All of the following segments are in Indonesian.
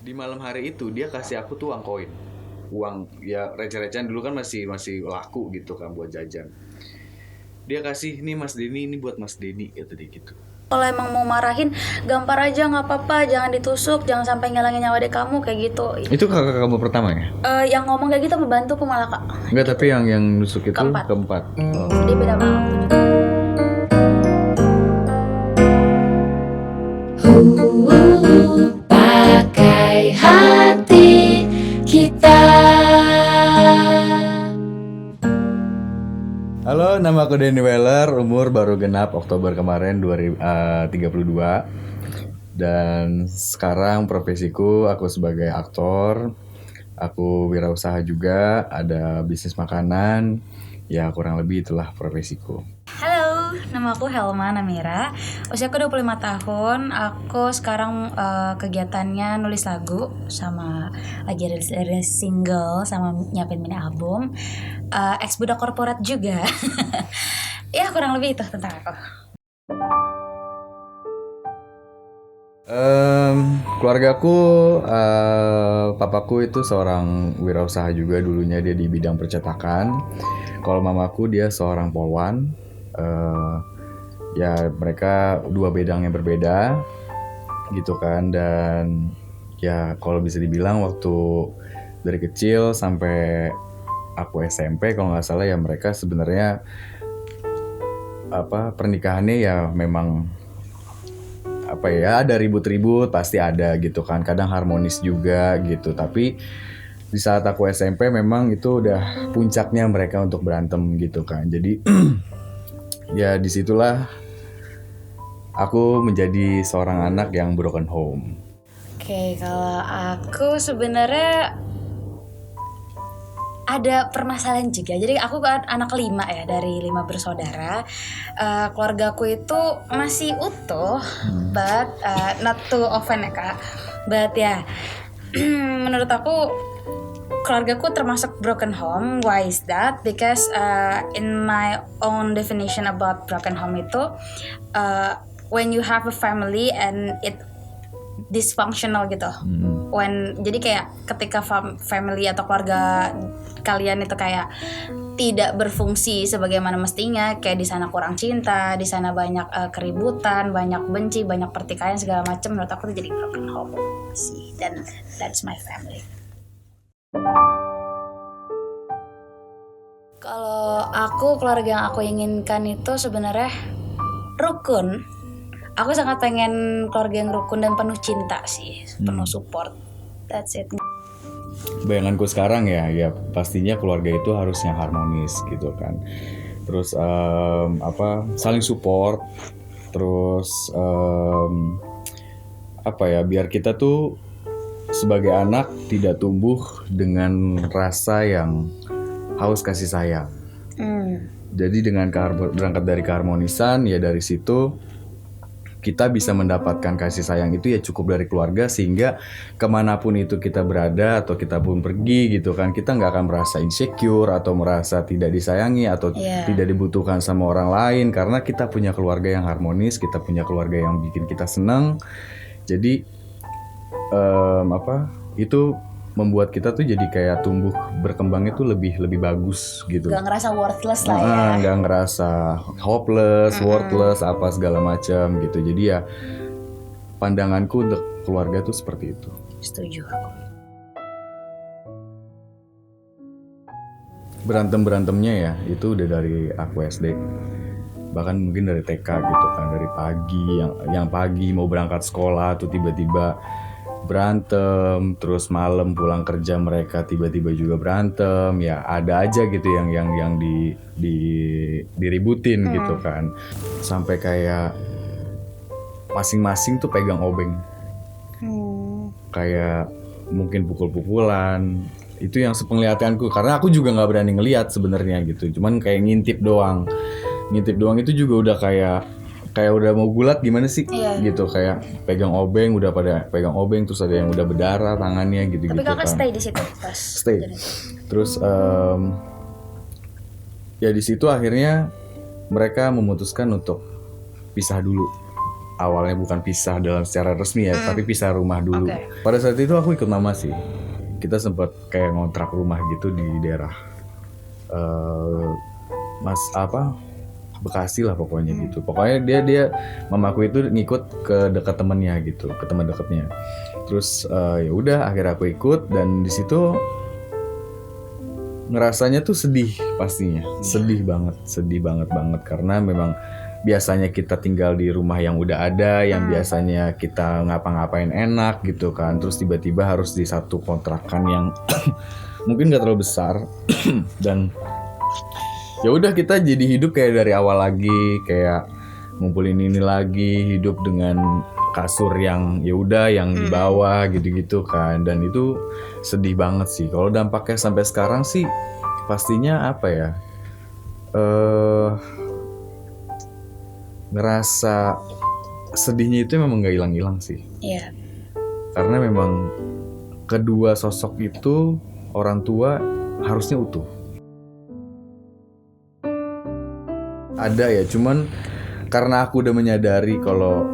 Di malam hari itu dia kasih aku tuh uang koin, uang ya receh-recehan dulu kan masih masih laku gitu kan buat jajan. Dia kasih nih Mas Denny, ini buat Mas Denny kata dia gitu. Kalau emang mau marahin, gampar aja nggak apa-apa, jangan ditusuk, jangan sampai ngilangin nyawa adik kamu kayak gitu. Itu kakak kamu pertama ya? Yang ngomong kayak gitu pembantuku malah kak. Enggak, Gitu. tapi yang nusuk itu Keempat. keempat. Oh. Dia beda malam tuh juga. Pakai hati kita. Halo, nama aku Denny Weller, umur baru genap Oktober kemarin 2032. Dan sekarang profesiku aku sebagai aktor. Aku wirausaha juga, ada bisnis makanan. Ya kurang lebih itulah profesiku. Halo, nama aku Helma Namira. Usiaku 25 tahun. Aku sekarang kegiatannya nulis lagu sama lagi rilis single sama nyiapin mini album. Ex budak korporat juga. Ya kurang lebih itu tentang aku. Keluargaku, papaku itu seorang wirausaha juga, dulunya dia di bidang percetakan. Kalau mamaku dia seorang polwan. Ya mereka dua bidang yang berbeda gitu kan. Dan ya kalau bisa dibilang waktu dari kecil sampai aku SMP kalau nggak salah ya mereka sebenarnya pernikahannya ya memang ada ribut-ribut pasti ada gitu kan, kadang harmonis juga gitu. Tapi di saat aku SMP memang itu udah puncaknya mereka untuk berantem gitu kan. Jadi ya disitulah aku menjadi seorang anak yang broken home. Oke, kalau aku sebenarnya ada permasalahan juga. Jadi aku kan anak 5 ya, dari 5 bersaudara. Keluargaku itu masih utuh, but not to offend ya kak. But ya, menurut aku keluargaku termasuk broken home. Why is that? Because in my own definition about broken home itu, when you have a family and it dysfunctional gitu. Jadi kayak ketika family atau keluarga kalian itu kayak tidak berfungsi sebagaimana mestinya, kayak di sana kurang cinta, di sana banyak keributan, banyak benci, banyak pertikaian segala macam, menurut aku itu jadi broken home sih. Dan that's my family. Kalau aku, keluarga yang aku inginkan itu sebenarnya rukun. Aku sangat pengen keluarga yang rukun dan penuh cinta sih, penuh support. That's it. Bayanganku sekarang ya pastinya keluarga itu harusnya harmonis gitu kan. Terus saling support. Terus biar kita tuh sebagai anak tidak tumbuh dengan rasa yang haus kasih sayang. Jadi dengan berangkat dari keharmonisan, ya dari situ kita bisa mendapatkan kasih sayang itu ya cukup dari keluarga, sehingga kemanapun itu kita berada atau kita pun pergi gitu kan, kita nggak akan merasa insecure atau merasa tidak disayangi atau tidak dibutuhkan sama orang lain, karena kita punya keluarga yang harmonis, kita punya keluarga yang bikin kita senang. Jadi itu membuat kita tuh jadi kayak tumbuh berkembang itu lebih bagus gitu. Gak ngerasa worthless lah ya. Gak ngerasa hopeless, worthless, apa segala macam gitu. Jadi ya pandanganku untuk keluarga tuh seperti itu. Setuju aku. Berantemnya ya itu udah dari aku SD. Bahkan mungkin dari TK gitu kan, dari pagi yang pagi mau berangkat sekolah tuh tiba-tiba berantem, terus malam pulang kerja mereka tiba-tiba juga berantem. Ya ada aja gitu yang diributin gitu kan, sampai kayak masing-masing tuh pegang obeng. Kayak mungkin pukul-pukulan. Itu yang sepenglihatanku, karena aku juga nggak berani ngelihat sebenarnya gitu, cuman kayak ngintip doang itu juga udah kayak udah mau gulat gimana sih gitu, kayak pegang obeng, udah pada pegang obeng, terus ada yang udah berdarah tangannya gitu. Tapi kakak kan stay di situ pas stay. Terus ya di situ akhirnya mereka memutuskan untuk pisah dulu awalnya bukan pisah dalam secara resmi ya, tapi pisah rumah dulu. Oke. Pada saat itu aku ikut mama sih. Kita sempat kayak ngontrak rumah gitu di daerah Bekasi lah pokoknya gitu. Pokoknya dia mamaku itu ngikut ke dekat temennya gitu, ke teman dekatnya. Terus ya udah akhirnya aku ikut dan di situ ngerasanya tuh sedih pastinya, sedih banget karena memang biasanya kita tinggal di rumah yang udah ada, yang biasanya kita ngapa-ngapain enak gitu kan, terus tiba-tiba harus di satu kontrakan yang mungkin gak terlalu besar dan ya udah kita jadi hidup kayak dari awal lagi, kayak ngumpulin ini lagi, hidup dengan kasur yang ya udah yang di bawah gitu-gitu kan, dan itu sedih banget sih. Kalau dampaknya sampai sekarang sih pastinya apa ya, ngerasa sedihnya itu memang gak hilang-hilang sih. Iya. Karena memang kedua sosok itu orang tua harusnya utuh. Ada ya, cuman karena aku udah menyadari kalau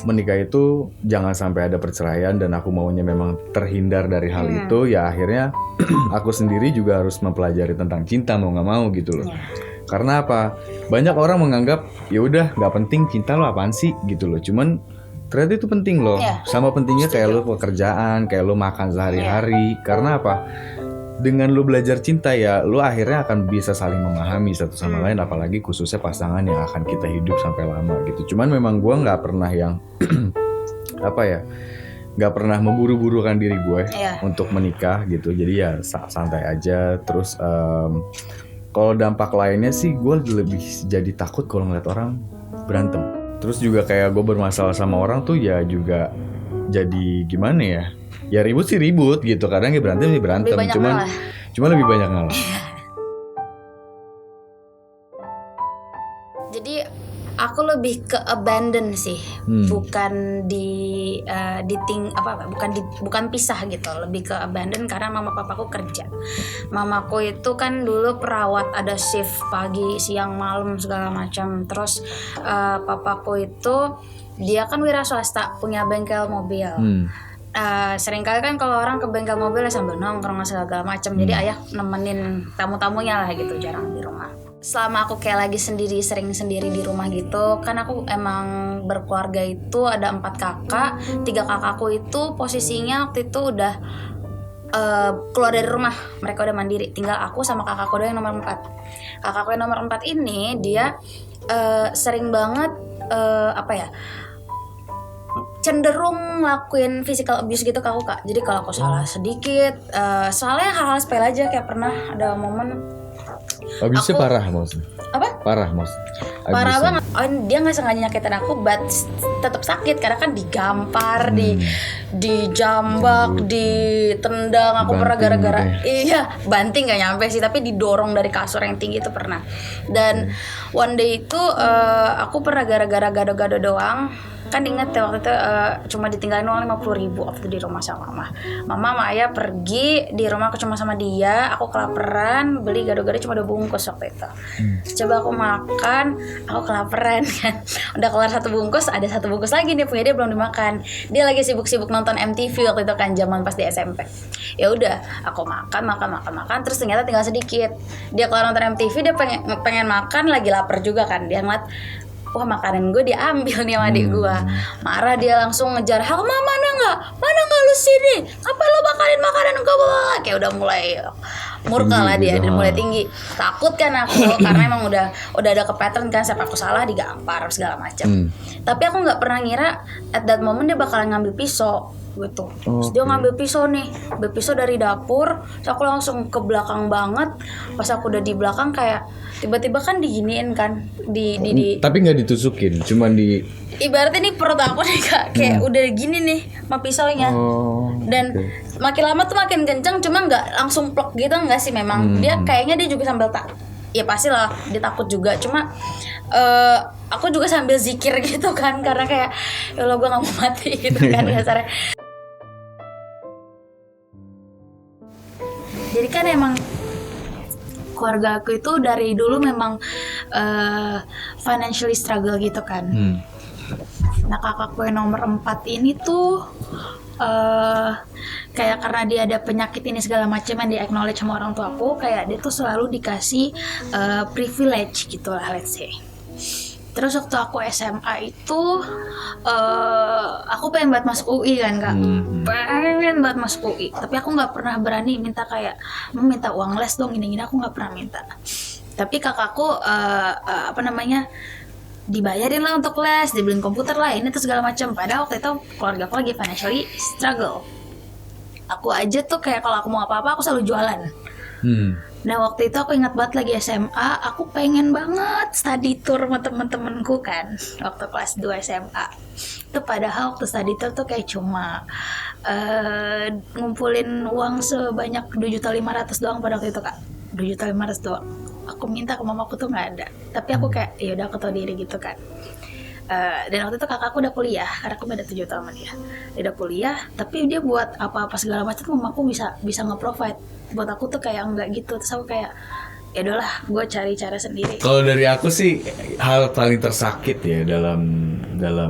menikah itu jangan sampai ada perceraian dan aku maunya memang terhindar dari hal itu, ya akhirnya aku sendiri juga harus mempelajari tentang cinta mau nggak mau gitu loh. Karena apa? Banyak orang menganggap ya udah nggak penting, cinta lo apaan sih gitu loh. Cuman ternyata itu penting loh. Sama pentingnya kayak lo pekerjaan, kayak lo makan sehari-hari. Karena apa? Dengan lo belajar cinta ya lo akhirnya akan bisa saling memahami satu sama lain, apalagi khususnya pasangan yang akan kita hidup sampai lama gitu. Cuman memang gue nggak pernah yang nggak pernah memburu-burukan diri gue untuk menikah gitu. Jadi ya santai aja. Terus kalau dampak lainnya sih gue lebih jadi takut kalau ngeliat orang berantem. Terus juga kayak gue bermasalah sama orang tuh ya juga jadi gimana ya? Ya ribut sih ribut gitu, kadang ya berantem sih berantem, cuma lebih banyak ngalah. Jadi aku lebih ke abandon sih, bukan bukan pisah gitu, lebih ke abandon karena mama papaku kerja. Mamaku itu kan dulu perawat, ada shift pagi, siang, malam segala macam. Terus papaku itu dia kan wira swasta, punya bengkel mobil. Seringkali kan kalau orang ke bengkel mobil ya sambil nongkrong segala macam. Jadi ayah nemenin tamu-tamunya lah gitu, jarang di rumah. Selama aku kayak lagi sering sendiri di rumah gitu, kan aku emang berkeluarga itu ada 4 kakak. 3 kakakku itu posisinya waktu itu udah keluar dari rumah, mereka udah mandiri. Tinggal aku sama kakakku doang yang nomor 4. Kakakku yang nomor 4 ini dia sering banget cenderung ngelakuin physical abuse gitu ke aku, Kak. Jadi kalau aku salah sedikit, soalnya hal-hal sepele aja, kayak pernah ada momen Abuse-nya parah maksudnya. Apa? Parah maksudnya. Parah banget. Oh, dia nggak sengaja nyakitin aku, but tetap sakit karena kan digampar, dijambak, ditendang. Aku pernah gara-gara banting nggak nyampe sih, tapi didorong dari kasur yang tinggi itu pernah. Dan one day itu aku pernah gara-gara gado-gado doang. Kan inget ya waktu itu cuma ditinggalin uang 50.000 waktu di rumah sama mama sama ayah pergi, di rumah aku cuma sama dia. Aku kelaparan, beli gado-gado cuma 2 bungkus waktu itu. Coba aku makan, aku kelaparan kan, udah keluar 1 bungkus, ada 1 bungkus lagi nih punya dia belum dimakan. Dia lagi sibuk-sibuk nonton MTV waktu itu kan, zaman pas di SMP. Ya udah aku makan, terus ternyata tinggal sedikit. Dia keluar nonton MTV, dia pengen makan, lagi lapar juga kan. Dia ngeliat, wah makanan gue diambil nih sama adik gue. Marah dia, langsung ngejar, mana nggak lu sini, apa lu makalin makanan gue? Kayak udah mulai murka lah dia, dan mulai tinggi. Takut kan aku karena emang udah ada ke pattern kan, siapa aku salah digampar segala macam. Tapi aku nggak pernah ngira at that moment dia bakalan ngambil pisau gitu. Terus dia ngambil pisau dari dapur. Terus aku langsung ke belakang banget. Pas aku udah di belakang kayak tiba-tiba kan diginiin kan di Tapi nggak ditusukin, cuman di ibaratnya nih perut aku nih Kak, kayak udah gini nih sama pisaunya. Dan makin lama tuh makin kenceng, cuma nggak langsung plok gitu, nggak sih, memang dia kayaknya dia juga sambil ya pastilah dia takut juga, cuma aku juga sambil zikir gitu kan, karena kayak ya Allah gue nggak mau mati gitu kan dasarnya. Jadi kan emang keluarga aku itu dari dulu memang financially struggle gitu kan. Nah kakakku yang nomor 4 ini tuh kayak karena dia ada penyakit ini segala macam yang di acknowledge sama orang tua aku, kayak dia tuh selalu dikasih privilege gitu lah, let's say. Terus waktu aku SMA itu aku pengen banget masuk UI kan kak, pengen banget masuk UI, tapi aku nggak pernah berani minta kayak minta uang les dong gini-gini, aku nggak pernah minta. Tapi kakakku dibayarin lah untuk les, dibeliin komputer lah, ini tuh segala macam. Padahal waktu itu keluarga aku lagi financially struggle. Aku aja tuh kayak kalau aku mau apa-apa aku selalu jualan. Nah waktu itu aku ingat banget lagi SMA, aku pengen banget study tour sama temen-temenku kan, waktu kelas 2 SMA. Itu padahal waktu study tour tuh kayak cuma ngumpulin uang sebanyak 2.500.000 doang pada waktu itu kak. 2.500.000 doang. Aku minta ke mamaku tuh nggak ada, tapi aku kayak ya udah aku tahu diri gitu kan. Dan waktu itu kakakku udah kuliah, karena aku beda 7 tahun sama dia. Dia udah kuliah, tapi dia buat apa-apa segala macam mamaku bisa nge-provide. Buat aku tuh kayak enggak gitu. Terus aku kayak ya udahlah, gue cari cara sendiri. Kalau dari aku sih hal paling tersakit ya dalam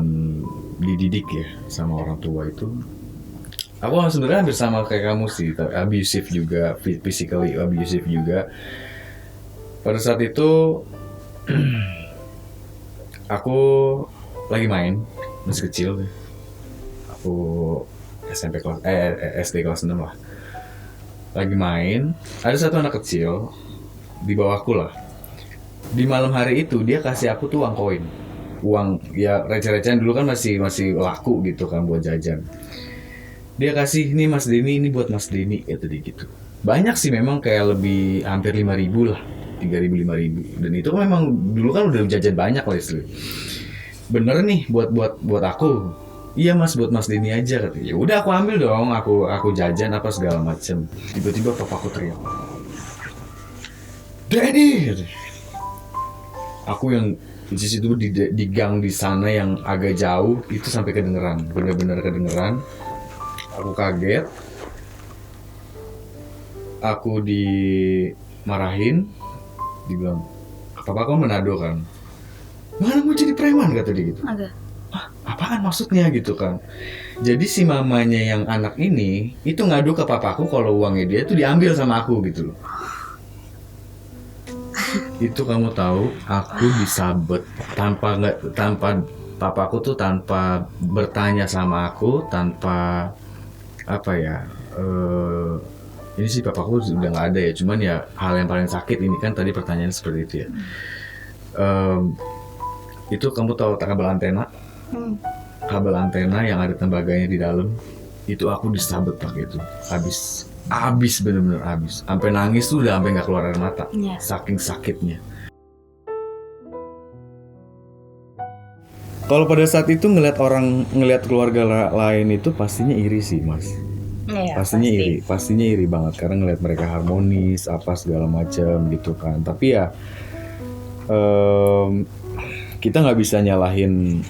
dididik ya sama orang tua itu, aku sebenarnya hampir sama kayak kamu sih, abusive juga, physically abusive juga. Pada saat itu aku lagi main, masih kecil deh. Aku SD kelas 6 lah. Lagi main, ada satu anak kecil di bawahku lah. Di malam hari itu dia kasih aku tuh uang koin. Uang ya receh-recehan, dulu kan masih laku gitu kan buat jajan. Dia kasih, ini Mas Denny, ini buat Mas Denny gitu. Banyak sih memang, kayak lebih hampir 5.000 lah. 3.000, 5.000. Dan itu memang dulu kan udah jajan banyak Leslie. Bener nih buat aku. Iya Mas, buat Mas Denny aja katanya. Ya udah aku ambil dong, aku jajan apa segala macem. Tiba-tiba papaku teriak, Denny! Aku yang di situ di gang di sana yang agak jauh itu sampai kedengeran, bener-bener kedengeran. Aku kaget. Aku dimarahin. Dibilang, papa kamu Manado kan? Mana mau jadi preman kata dia gitu. Agak. Apaan maksudnya gitu kan? Jadi si mamanya yang anak ini itu ngadu ke papaku kalau uangnya dia itu diambil sama aku gitu loh. Itu kamu tahu, aku disabet tanpa papaku tuh tanpa bertanya sama aku, tanpa apa ya? Ini sih papaku udah nggak ada ya, cuman ya hal yang paling sakit ini kan tadi pertanyaannya seperti itu ya. Itu kamu tahu kabel antena? Kabel antena yang ada tembaganya di dalam, itu aku disabet pakai itu. Habis bener-bener habis. Sampai nangis tuh udah sampai nggak keluar air mata. Saking sakitnya. Kalau pada saat itu ngelihat keluarga lain itu pastinya iri sih, Mas. Iya, pastinya iri banget karena ngelihat mereka harmonis apa segala macam gitu kan. Tapi ya kita nggak bisa nyalahin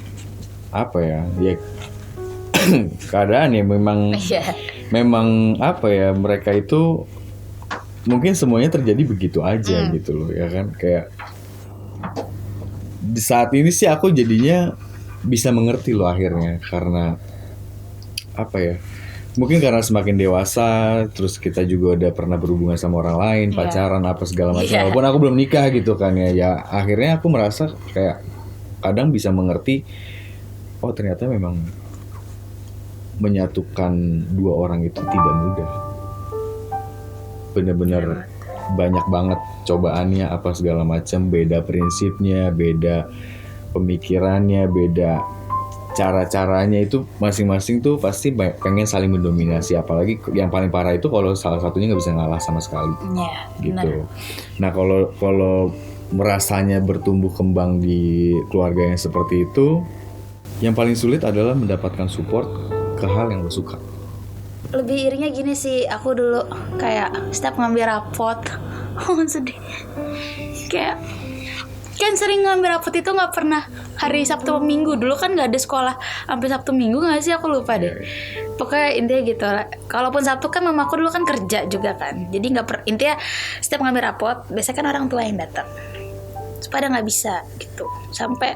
apa ya keadaan ya, memang apa ya, mereka itu mungkin semuanya terjadi begitu aja gitu loh ya kan. Kayak di saat ini sih aku jadinya bisa mengerti loh akhirnya, karena apa ya, mungkin karena semakin dewasa, terus kita juga udah pernah berhubungan sama orang lain, pacaran apa segala macam, walaupun aku belum nikah gitu kan ya akhirnya aku merasa kayak kadang bisa mengerti, oh ternyata memang menyatukan dua orang itu tidak mudah, benar-benar banyak banget cobaannya apa segala macam, beda prinsipnya, beda pemikirannya, beda cara-caranya, itu masing-masing tuh pasti pengen saling mendominasi. Apalagi yang paling parah itu kalau salah satunya nggak bisa ngalah sama sekali, gitu. Nah kalau merasanya bertumbuh kembang di keluarga yang seperti itu, yang paling sulit adalah mendapatkan support ke hal yang lo suka. Lebih irinya gini sih, aku dulu kayak setiap ngambil rapot, sedih. Kayak kan sering ngambil rapot itu nggak pernah hari Sabtu Minggu. Dulu kan nggak ada sekolah sampai Sabtu Minggu nggak sih, aku lupa deh. Pokoknya intinya gitu lah. Kalaupun Sabtu kan mamaku dulu kan kerja juga kan, jadi intinya setiap ngambil rapot biasanya kan orang tua yang datang. pada nggak bisa gitu. Sampai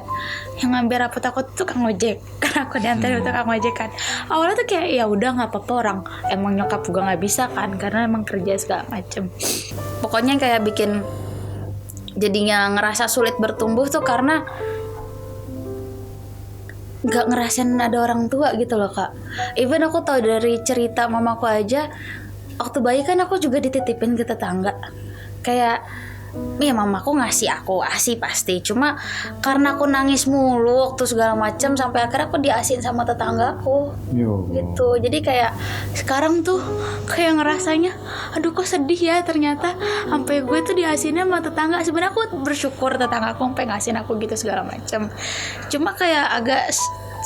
yang ngambil rapot aku tuh tukang ojek, karena aku diantarin tukang ojek kan. Awalnya tuh kayak ya udah nggak apa-apa, orang emang nyokap juga nggak bisa kan, karena emang kerja segala macem. Pokoknya kayak bikin jadinya ngerasa sulit bertumbuh tuh karena nggak ngerasain ada orang tua gitu loh kak. Even aku tahu dari cerita mamaku aja, waktu bayi kan aku juga dititipin ke tetangga. Kayak ya mamaku ngasih aku ASI pasti, cuma karena aku nangis mulu waktu segala macam sampai akhirnya aku diasihin sama tetanggaku. Gitu. Jadi kayak sekarang tuh kayak ngerasanya aduh kok sedih ya, ternyata sampai gue tuh diasihinnya sama tetangga. Sebenarnya aku bersyukur tetanggaku sampai ngasihin aku gitu segala macam. Cuma kayak agak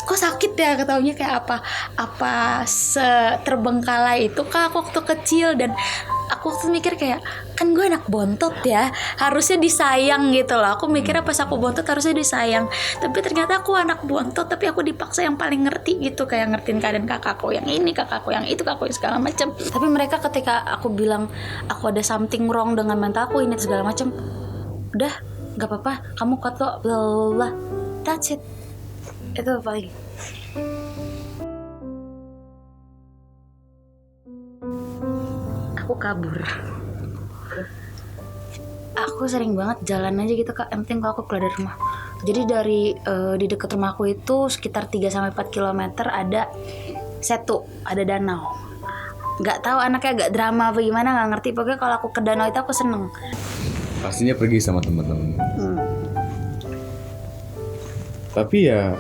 kok sakit ya ketahuinya, kayak apa terbengkalai itu kak aku waktu kecil. Dan aku waktu mikir kayak kan gue anak bontot ya, harusnya disayang gitu loh. Aku mikirnya pas aku bontot harusnya disayang, tapi ternyata aku anak bontot tapi aku dipaksa yang paling ngerti gitu, kayak ngertiin keadaan kakakku yang ini, kakakku yang itu, kakakku yang segala macam. Tapi mereka ketika aku bilang aku ada something wrong dengan mentalku ini segala macam, udah nggak apa-apa, kamu kuat kok, bla bla bla, that's it. Itu paling. Aku kabur. Aku sering banget jalan aja gitu kak, yang penting kalau aku keluar dari rumah. Jadi dari di dekat rumahku itu sekitar 3-4 km ada setu, ada danau. Gak tahu anaknya agak drama apa gimana, gak ngerti. Pokoknya kalau aku ke danau itu aku seneng. Pastinya pergi sama teman-teman. Tapi ya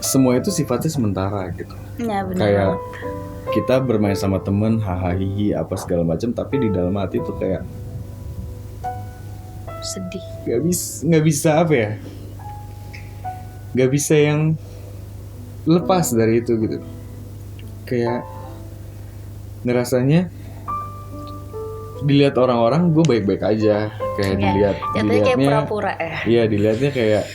semua itu sifatnya sementara gitu. Ya benar. Kayak kita bermain sama temen, hahaha apa segala macam, tapi di dalam hati tuh kayak sedih. Nggak bisa apa ya? Nggak bisa yang lepas dari itu gitu. Kayak ngerasanya dilihat orang-orang gue baik-baik aja, kayak jatuhnya kayak pura-pura ya. Iya, dilihatnya kayak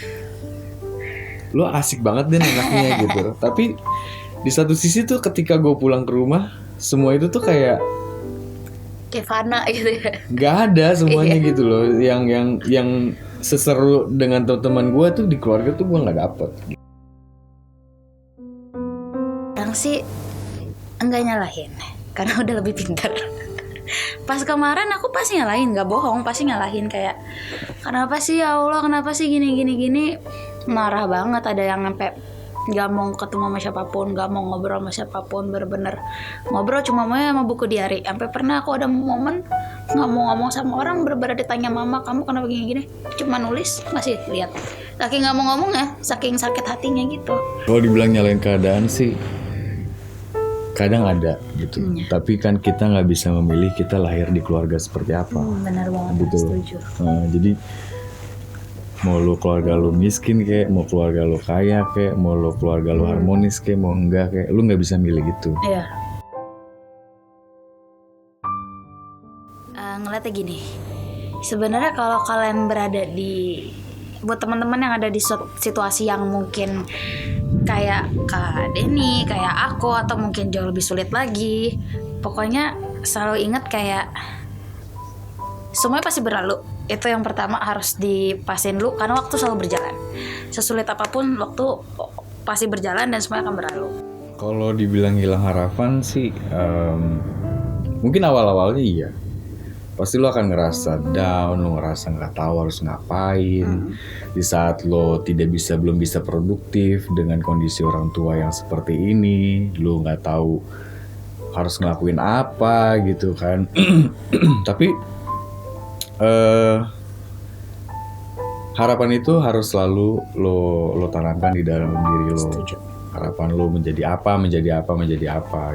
lo asik banget deh anaknya gitu. Tapi di satu sisi tuh ketika gue pulang ke rumah, semua itu tuh kayak fana gitu ya. Gak ada semuanya gitu loh. Yang seseru dengan teman-teman gue tuh di keluarga tuh gue nggak dapet. Yang sih enggak nyalahin, karena udah lebih pintar. Pas kemarin aku pasti nyalahin, nggak bohong, pasti nyalahin kayak kenapa sih ya Allah, kenapa sih gini. Marah banget, ada yang sampai nggak mau ketemu sama siapapun, nggak mau ngobrol sama siapapun, bener-bener ngobrol cuma mau sama buku diari. Sampai pernah aku ada momen nggak mau ngomong sama orang, bener-bener ditanya mama kamu kenapa gini-gini, cuma nulis ngasih lihat. Saking nggak mau ngomong ya, saking sakit hatinya gitu. Kalau dibilang nyalain keadaan sih kadang ada gitu. Tapi kan kita nggak bisa memilih kita lahir di keluarga seperti apa. Benar banget, gitu. Setuju. Jadi mau lu keluarga lu miskin kayak, mau keluarga lu kaya kayak, mau lu keluarga lu harmonis kayak, mau enggak kayak, lu nggak bisa milih gitu. Iya. Ngeliatnya gini, sebenarnya kalau kalian berada di, buat teman-teman yang ada di situasi yang mungkin kayak Kak Denny, kayak aku, atau mungkin jauh lebih sulit lagi, pokoknya selalu ingat kayak semuanya pasti berlalu. Itu yang pertama harus dipasin dulu, karena waktu selalu berjalan. Sesulit apapun waktu pasti berjalan dan semuanya akan berlalu. Kalau dibilang hilang harapan sih mungkin awal-awalnya iya. Pasti lo akan ngerasa down, lo ngerasa nggak tahu harus ngapain. Di saat lo belum bisa produktif dengan kondisi orang tua yang seperti ini, lo nggak tahu harus ngelakuin apa gitu kan. Tapi harapan itu harus selalu lo tanamkan di dalam diri lo. Setuju. Harapan lo menjadi apa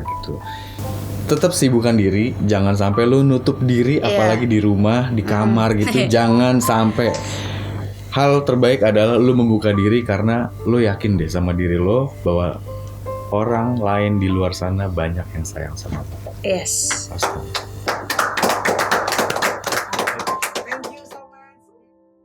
gitu. Tetap sibukkan diri, jangan sampai lo nutup diri, apalagi di rumah, di kamar gitu. Jangan sampai. Hal terbaik adalah lo membuka diri, karena lo yakin deh sama diri lo bahwa orang lain di luar sana banyak yang sayang sama lo. Yes. Pasti.